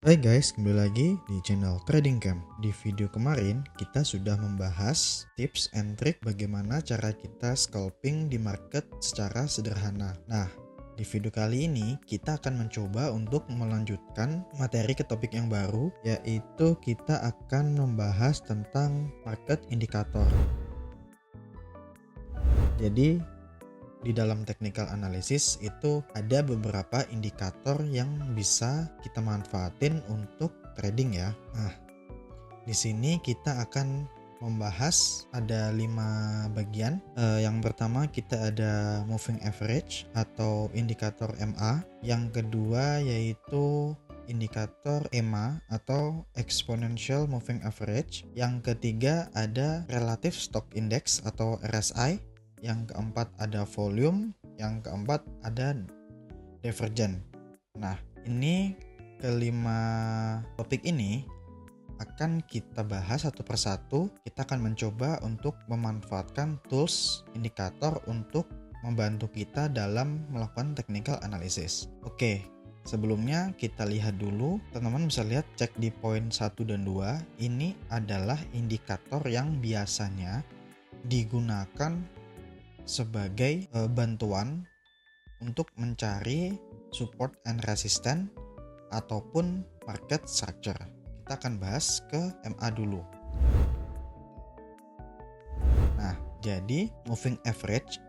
Hai guys, kembali lagi di channel Trading Camp. Di video kemarin kita sudah membahas tips and trick bagaimana cara kita scalping di market secara sederhana. Nah, di video kali ini kita akan mencoba untuk melanjutkan materi ke topik yang baru, yaitu kita akan membahas tentang market indikator. Jadi di dalam technical analysis itu ada beberapa indikator yang bisa kita manfaatin untuk trading ya. Nah, di sini kita akan membahas ada 5 bagian. Yang pertama kita ada moving average atau indikator MA. Yang kedua yaitu indikator EMA atau exponential moving average. Yang ketiga ada relative stock index atau RSI. Yang keempat ada volume, yang keempat ada divergent. Nah, ini kelima topik ini akan kita bahas satu persatu. Kita akan mencoba untuk memanfaatkan tools indikator untuk membantu kita dalam melakukan technical analysis. Oke, sebelumnya kita lihat dulu, teman-teman bisa lihat cek di poin 1 dan 2. Ini adalah indikator yang biasanya digunakan sebagai bantuan untuk mencari support and resistance ataupun market structure. Kita akan bahas ke MA dulu. Nah, jadi moving average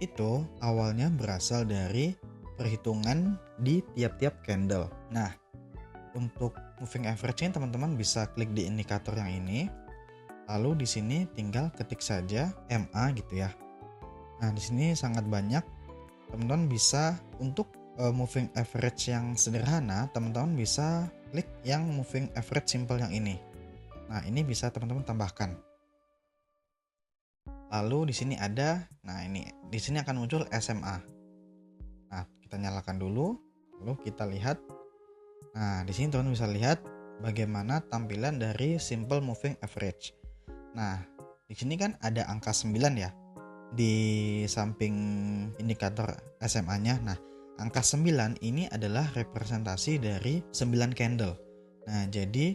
itu awalnya berasal dari perhitungan di tiap-tiap candle. Nah, untuk moving average ini teman-teman bisa klik di indikator yang ini. Lalu di sini tinggal ketik saja MA gitu ya. Nah, di sini sangat banyak. Teman-teman bisa untuk moving average yang sederhana, teman-teman bisa klik yang moving average simple yang ini. Nah, ini bisa teman-teman tambahkan. Lalu di sini ada, nah ini di sini akan muncul SMA. Nah, kita nyalakan dulu, lalu kita lihat. Nah, di sini teman-teman bisa lihat bagaimana tampilan dari simple moving average. Nah, di sini kan ada angka 9 ya di samping indikator SMA-nya. Nah, angka 9 ini adalah representasi dari 9 candle. Nah, jadi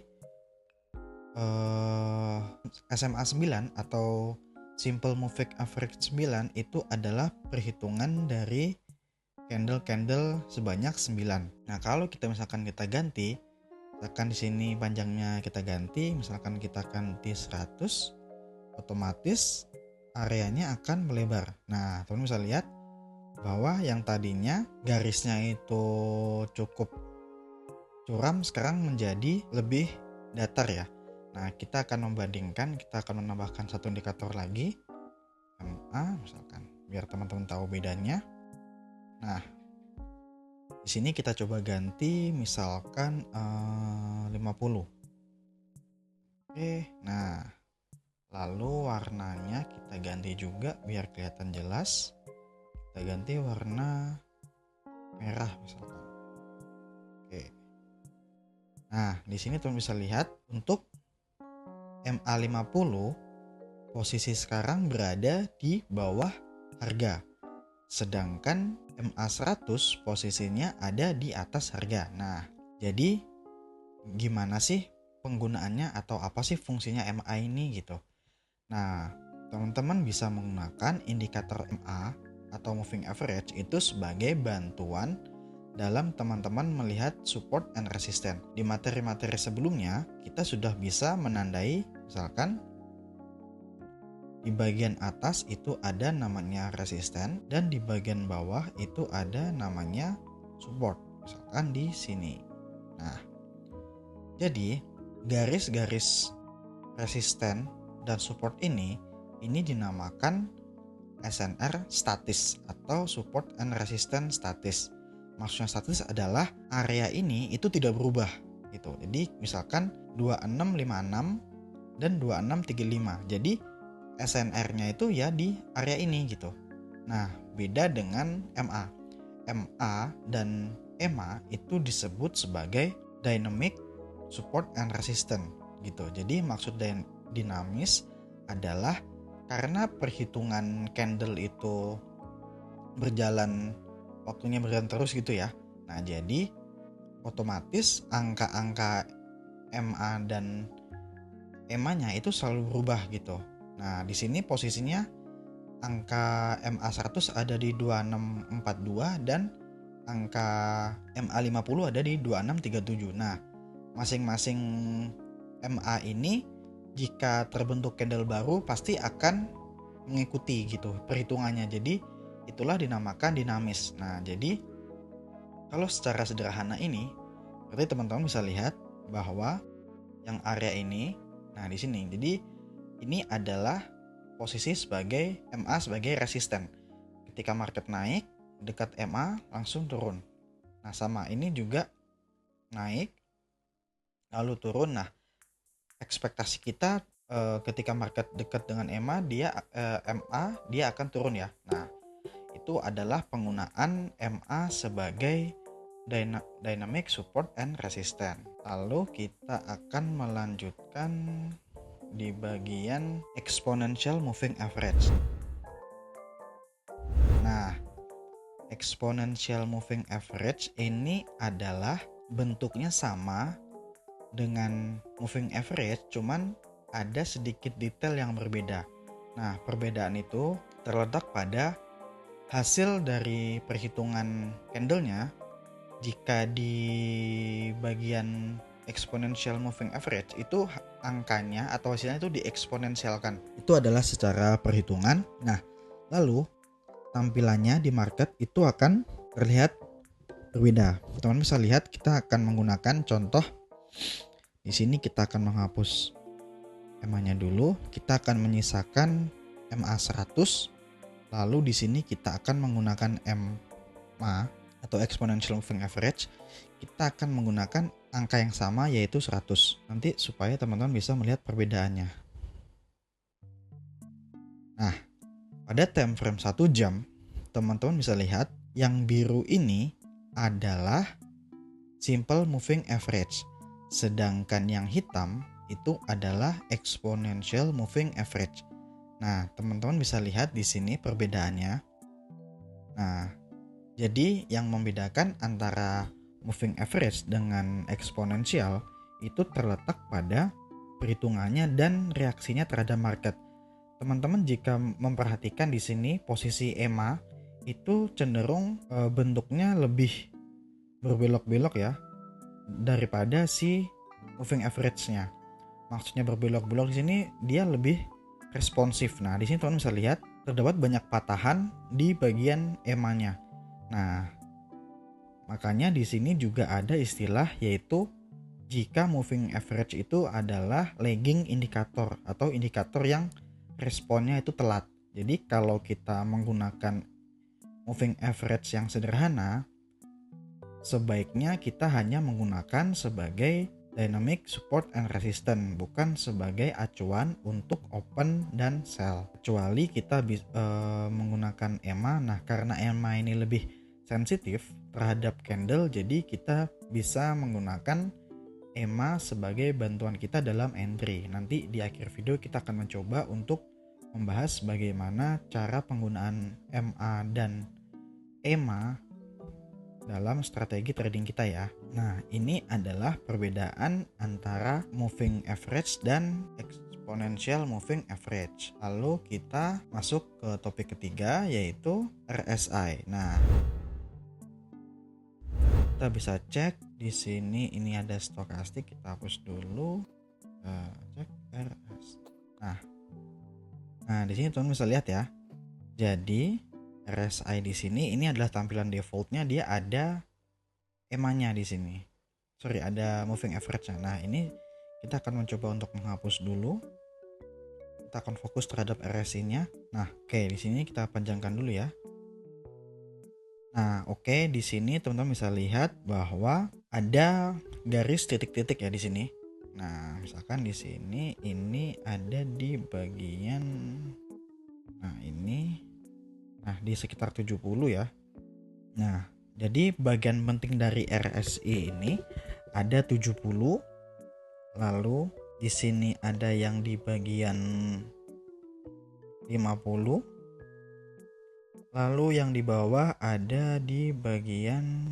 SMA 9 atau simple moving average 9 itu adalah perhitungan dari candle-candle sebanyak 9. Nah, kalau kita misalkan kita ganti, misalkan di sini panjangnya kita ganti, misalkan kita ganti 100, otomatis areanya akan melebar. Nah, teman bisa lihat bahwa yang tadinya garisnya itu cukup curam sekarang menjadi lebih datar ya. Nah, kita akan membandingkan, kita akan menambahkan satu indikator lagi, MA misalkan, biar teman-teman tahu bedanya. Nah, di sini kita coba ganti misalkan 50. Oke, nah lalu warnanya kita ganti juga biar kelihatan jelas. Kita ganti warna merah misalkan. Oke. Nah, di sini teman bisa lihat untuk MA50 posisi sekarang berada di bawah harga. Sedangkan MA100 posisinya ada di atas harga. Nah, jadi gimana sih penggunaannya atau apa sih fungsinya MA ini gitu. Nah, teman-teman bisa menggunakan indikator MA atau moving average itu sebagai bantuan dalam teman-teman melihat support and resistance. Di materi-materi sebelumnya, kita sudah bisa menandai, misalkan di bagian atas itu ada namanya resistance dan di bagian bawah itu ada namanya support, misalkan di sini. Nah, jadi garis-garis resistance dan support ini dinamakan SNR statis atau support and resistance statis. Maksudnya statis adalah area ini itu tidak berubah gitu. Jadi misalkan 2656 dan 2635. Jadi SNR-nya itu ya di area ini gitu. Nah, beda dengan MA. MA dan EMA itu disebut sebagai dynamic support and resistance gitu. Jadi maksud dinamis adalah karena perhitungan candle itu waktunya berjalan terus gitu ya. Nah, jadi otomatis angka-angka MA dan EMA-nya itu selalu berubah gitu. Nah, di sini posisinya angka MA 100 ada di 2642 dan angka MA 50 ada di 2637. Nah, masing-masing MA ini jika terbentuk candle baru pasti akan mengikuti gitu perhitungannya. Jadi itulah dinamakan dinamis. Nah, jadi kalau secara sederhana ini berarti teman-teman bisa lihat bahwa yang area ini, nah di sini. Jadi ini adalah posisi sebagai MA sebagai resisten. Ketika market naik dekat MA langsung turun. Nah, sama ini juga naik lalu turun. Nah, ekspektasi kita ketika market dekat dengan MA dia akan turun ya. Nah, itu adalah penggunaan MA sebagai dynamic support and resistance. Lalu kita akan melanjutkan di bagian exponential moving average. Nah, exponential moving average ini adalah bentuknya sama dengan moving average, cuman ada sedikit detail yang berbeda. Nah, perbedaan itu terletak pada hasil dari perhitungan candlenya. Jika di bagian exponential moving average itu angkanya atau hasilnya itu dieksponensialkan. Itu adalah secara perhitungan. Nah, lalu tampilannya di market itu akan terlihat berbeda. Teman-teman bisa lihat kita akan menggunakan contoh. Di sini kita akan menghapus MA-nya dulu. Kita akan menyisakan MA 100. Lalu di sini kita akan menggunakan MA atau exponential moving average. Kita akan menggunakan angka yang sama yaitu 100. Nanti supaya teman-teman bisa melihat perbedaannya. Nah, pada time frame 1 jam, teman-teman bisa lihat yang biru ini adalah simple moving average. Sedangkan yang hitam itu adalah exponential moving average. Nah, teman-teman bisa lihat di sini perbedaannya. Nah, jadi yang membedakan antara moving average dengan eksponensial itu terletak pada perhitungannya dan reaksinya terhadap market. Teman-teman jika memperhatikan di sini posisi EMA itu cenderung bentuknya lebih berbelok-belok ya daripada si moving average-nya. Maksudnya berbelok-belok di sini dia lebih responsif. Nah, di sini teman-teman bisa lihat terdapat banyak patahan di bagian EMA-nya. Nah, makanya di sini juga ada istilah yaitu jika moving average itu adalah lagging indikator atau indikator yang responnya itu telat. Jadi kalau kita menggunakan moving average yang sederhana, sebaiknya kita hanya menggunakan sebagai dynamic support and resistance, bukan sebagai acuan untuk open dan sell. Kecuali kita menggunakan EMA. Nah, karena EMA ini lebih sensitif terhadap candle, jadi kita bisa menggunakan EMA sebagai bantuan kita dalam entry. Nanti di akhir video kita akan mencoba untuk membahas bagaimana cara penggunaan MA dan EMA dalam strategi trading kita ya. Nah, ini adalah perbedaan antara moving average dan exponential moving average. Lalu kita masuk ke topik ketiga yaitu RSI. Nah, kita bisa cek di sini ini ada stokastik, kita hapus dulu. Cek RSI. Nah, di sini teman bisa lihat ya. Jadi RSI di sini ini adalah tampilan defaultnya, dia ada EMA-nya di sini. Ada moving average-nya. Nah, ini kita akan mencoba untuk menghapus dulu. Kita akan fokus terhadap RSI-nya. Nah, oke, di sini kita panjangkan dulu ya. Nah, oke, di sini teman-teman bisa lihat bahwa ada garis titik-titik ya di sini. Nah, misalkan di sini ini ada di bagian ini. Nah, di sekitar 70 ya. Nah, jadi bagian penting dari RSI ini ada 70. Lalu di sini ada yang di bagian 50. Lalu yang di bawah ada di bagian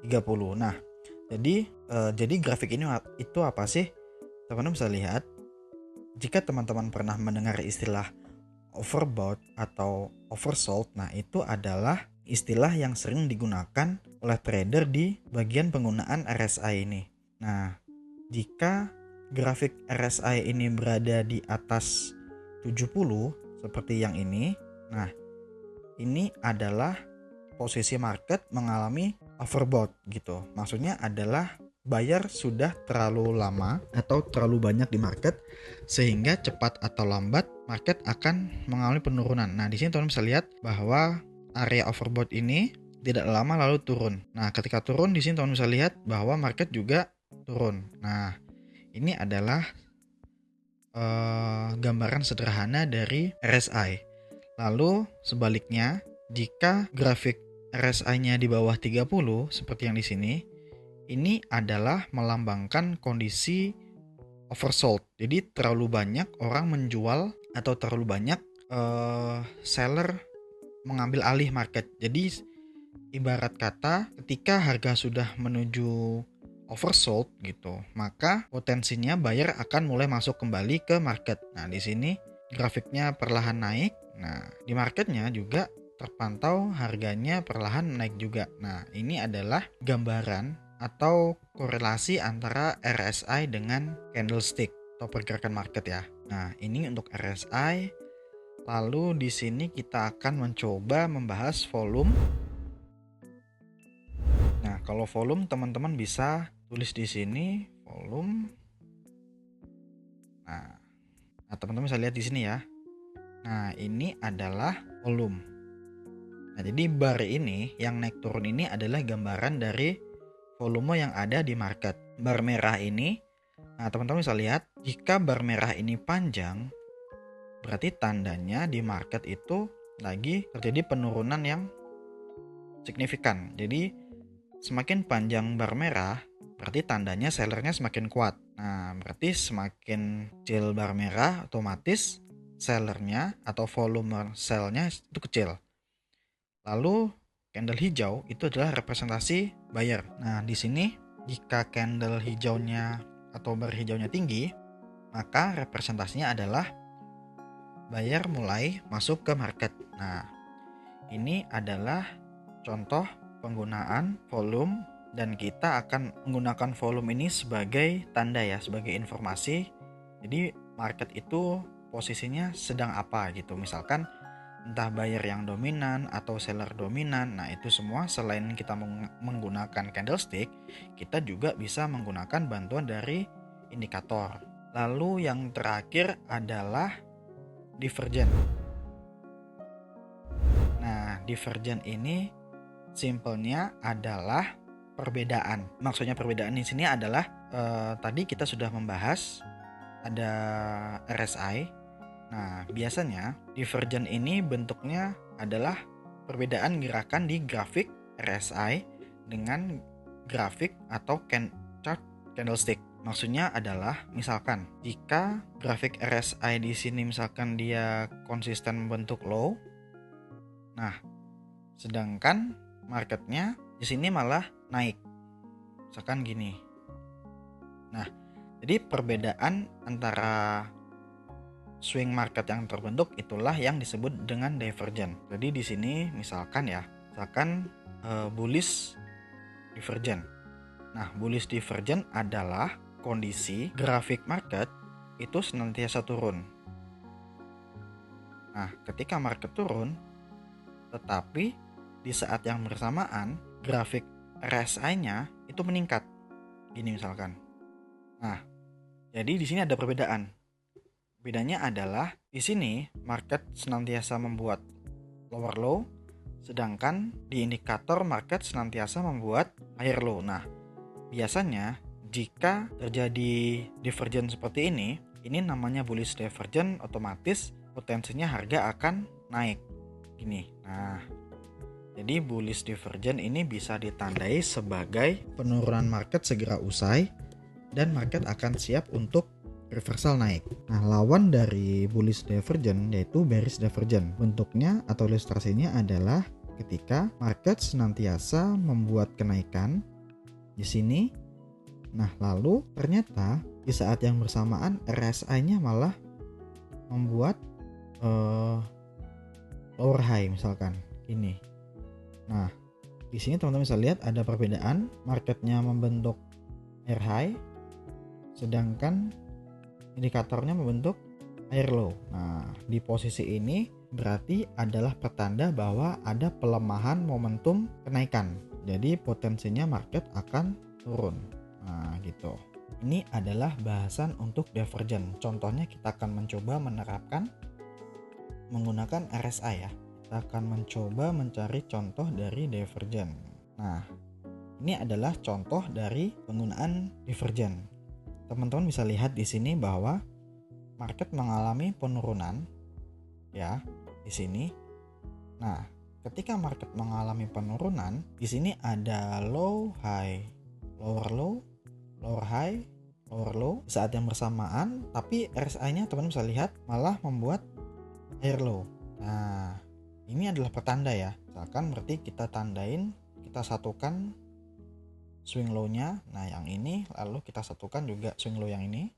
30. Nah, Jadi grafik ini itu apa sih? Teman-teman bisa lihat, jika teman-teman pernah mendengar istilah overbought atau oversold, nah itu adalah istilah yang sering digunakan oleh trader di bagian penggunaan RSI ini. Nah, jika grafik RSI ini berada di atas 70 seperti yang ini, nah ini adalah posisi market mengalami overbought gitu. Maksudnya adalah buyer sudah terlalu lama atau terlalu banyak di market sehingga cepat atau lambat market akan mengalami penurunan. Nah, di sini teman-teman bisa lihat bahwa area overbought ini tidak lama lalu turun. Nah, ketika turun di sini teman-teman bisa lihat bahwa market juga turun. Nah, ini adalah gambaran sederhana dari RSI. Lalu sebaliknya, jika grafik RSI-nya di bawah 30 seperti yang di sini, ini adalah melambangkan kondisi oversold. Jadi terlalu banyak orang menjual atau terlalu banyak seller mengambil alih market. Jadi ibarat kata ketika harga sudah menuju oversold gitu, maka potensinya buyer akan mulai masuk kembali ke market. Nah, di sini grafiknya perlahan naik. Nah, di marketnya juga terpantau harganya perlahan naik juga. Nah, ini adalah gambaran atau korelasi antara RSI dengan candlestick atau pergerakan market ya. Nah, ini untuk RSI. Lalu di sini kita akan mencoba membahas volume. Nah, kalau volume teman-teman bisa tulis di sini volume. Nah, teman-teman bisa lihat di sini ya. Nah, ini adalah volume. Nah, jadi bar ini yang naik turun ini adalah gambaran dari volume yang ada di market. Bar merah ini, nah teman-teman bisa lihat, jika bar merah ini panjang, berarti tandanya di market itu lagi terjadi penurunan yang signifikan. Jadi semakin panjang bar merah, berarti tandanya sellernya semakin kuat. Nah, berarti semakin kecil bar merah, otomatis sellernya atau volume sellnya itu kecil. Lalu candle hijau itu adalah representasi buyer. Nah, di sini jika candle hijaunya atau bar hijaunya tinggi, maka representasinya adalah buyer mulai masuk ke market. Nah, ini adalah contoh penggunaan volume, dan kita akan menggunakan volume ini sebagai tanda ya, sebagai informasi. Jadi market itu posisinya sedang apa gitu. Misalkan entah buyer yang dominan atau seller dominan. Nah, itu semua selain kita menggunakan candlestick, kita juga bisa menggunakan bantuan dari indikator. Lalu yang terakhir adalah divergent. Nah, divergent ini simpelnya adalah perbedaan. Maksudnya perbedaan di sini adalah tadi kita sudah membahas ada RSI. Nah, biasanya divergent ini bentuknya adalah perbedaan gerakan di grafik RSI dengan grafik atau chart candlestick. Maksudnya adalah misalkan jika grafik RSI di sini misalkan dia konsisten membentuk low, nah sedangkan marketnya di sini malah naik, misalkan gini. Nah, jadi perbedaan antara swing market yang terbentuk itulah yang disebut dengan divergent. Jadi di sini misalkan bullish divergent. Nah, bullish divergent adalah kondisi grafik market itu senantiasa turun. Nah, ketika market turun, tetapi di saat yang bersamaan grafik RSI-nya itu meningkat. Gini misalkan. Nah, jadi di sini ada perbedaan. Bedanya adalah di sini market senantiasa membuat lower low, sedangkan di indikator market senantiasa membuat higher low. Nah, biasanya jika terjadi divergent seperti ini namanya bullish divergent, otomatis potensinya harga akan naik. Gini. Nah, jadi bullish divergent ini bisa ditandai sebagai penurunan market segera usai dan market akan siap untuk reversal naik. Nah, lawan dari bullish divergent yaitu bearish divergent. Bentuknya atau ilustrasinya adalah ketika market senantiasa membuat kenaikan di sini. Nah, lalu ternyata di saat yang bersamaan RSI-nya malah membuat lower high misalkan ini. Nah, di sini teman-teman bisa lihat ada perbedaan, marketnya membentuk air high, sedangkan indikatornya membentuk air low. Nah, di posisi ini berarti adalah pertanda bahwa ada pelemahan momentum kenaikan. Jadi potensinya market akan turun. Nah, gitu. Ini adalah bahasan untuk divergen. Contohnya kita akan mencoba menerapkan menggunakan RSI ya. Kita akan mencoba mencari contoh dari divergen. Nah, ini adalah contoh dari penggunaan divergen. Teman-teman bisa lihat di sini bahwa market mengalami penurunan ya di sini. Nah, ketika market mengalami penurunan, di sini ada low, high, lower, high, lower low saat yang bersamaan, tapi RSI-nya teman-teman bisa lihat malah membuat higher low. Nah, ini adalah pertanda ya. Misalkan berarti kita tandain, kita satukan swing low-nya. Nah, yang ini lalu kita satukan juga swing low yang ini.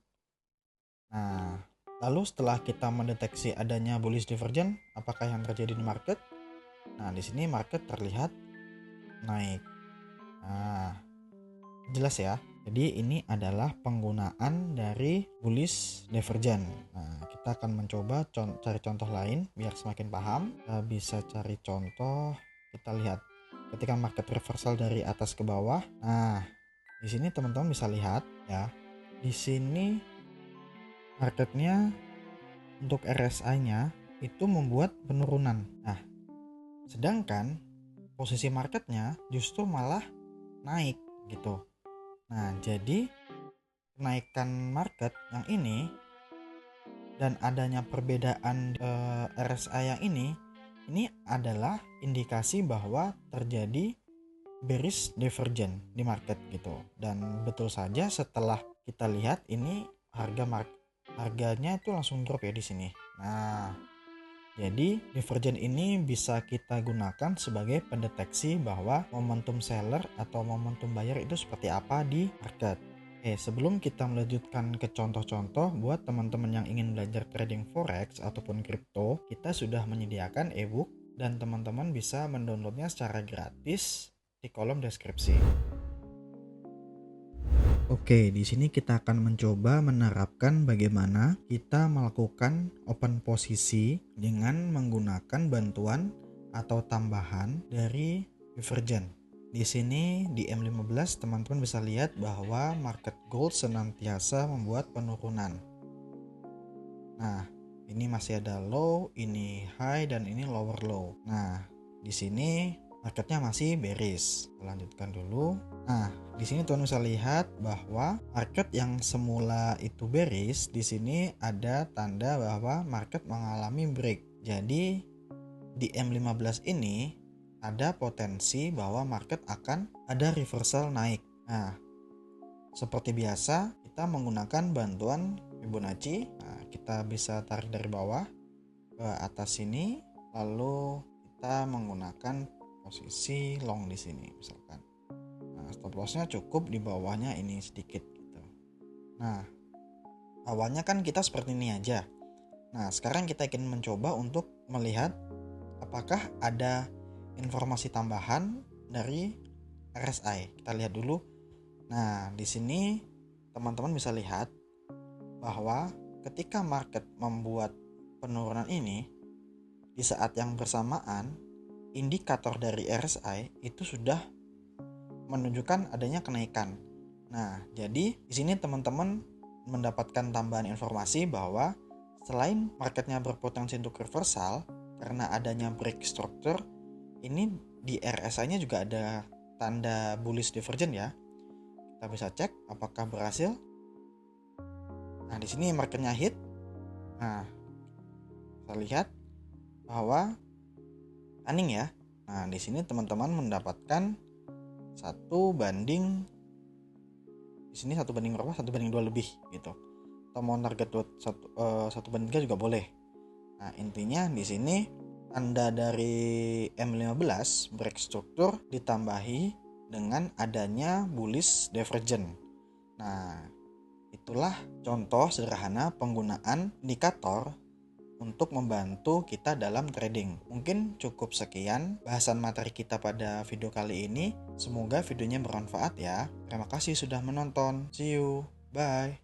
Nah, lalu setelah kita mendeteksi adanya bullish divergence, apakah yang terjadi di market? Nah, di sini market terlihat naik. Nah, jelas ya. Jadi ini adalah penggunaan dari bullish divergence. Nah, kita akan mencoba cari contoh lain biar semakin paham. Kita bisa cari contoh. Kita lihat ketika market reversal dari atas ke bawah. Nah, di sini teman-teman bisa lihat ya. Di sini marketnya untuk RSI-nya itu membuat penurunan. Nah, sedangkan posisi marketnya justru malah naik gitu. Nah, jadi kenaikan market yang ini dan adanya perbedaan RSI yang ini adalah indikasi bahwa terjadi bearish divergence di market gitu. Dan betul saja setelah kita lihat ini harganya itu langsung drop ya di sini. Nah, jadi divergence ini bisa kita gunakan sebagai pendeteksi bahwa momentum seller atau momentum buyer itu seperti apa di market. Sebelum kita melanjutkan ke contoh-contoh buat teman-teman yang ingin belajar trading forex ataupun kripto, kita sudah menyediakan ebook dan teman-teman bisa mendownloadnya secara gratis di kolom deskripsi. Oke, di sini kita akan mencoba menerapkan bagaimana kita melakukan open posisi dengan menggunakan bantuan atau tambahan dari divergence. Di sini di M15 teman-teman bisa lihat bahwa market gold senantiasa membuat penurunan. Nah, ini masih ada low, ini high dan ini lower low. Nah, di sini marketnya masih bearish. Lanjutkan dulu. Nah, di sini teman bisa lihat bahwa market yang semula itu bearish, di sini ada tanda bahwa market mengalami break. Jadi di M15 ini ada potensi bahwa market akan ada reversal naik. Nah, seperti biasa kita menggunakan bantuan Fibonacci. Nah, kita bisa tarik dari bawah ke atas sini, lalu kita menggunakan posisi long di sini misalkan. Nah, stop lossnya cukup di bawahnya ini sedikit gitu. Nah, awalnya kan kita seperti ini aja. Nah, sekarang kita ingin mencoba untuk melihat apakah ada informasi tambahan dari RSI. Kita lihat dulu. Nah, di sini teman-teman bisa lihat bahwa ketika market membuat penurunan ini, di saat yang bersamaan indikator dari RSI itu sudah menunjukkan adanya kenaikan. Nah, jadi di sini teman-teman mendapatkan tambahan informasi bahwa selain marketnya berpotensi untuk reversal karena adanya break structure, ini di RSI-nya juga ada tanda bullish divergence ya. Kita bisa cek apakah berhasil. Nah, di sini marketnya hit. Nah, kita lihat bahwa running ya. Nah, di sini teman-teman mendapatkan 1 banding, di sini 1 banding berapa? 1 banding 2 lebih gitu. Atau mau target 1 banding 3 juga boleh. Nah, intinya di sini tanda dari M15 break struktur ditambahi dengan adanya bullish divergence. Nah, itulah contoh sederhana penggunaan indikator untuk membantu kita dalam trading. Mungkin cukup sekian bahasan materi kita pada video kali ini. Semoga videonya bermanfaat ya. Terima kasih sudah menonton. See you. Bye.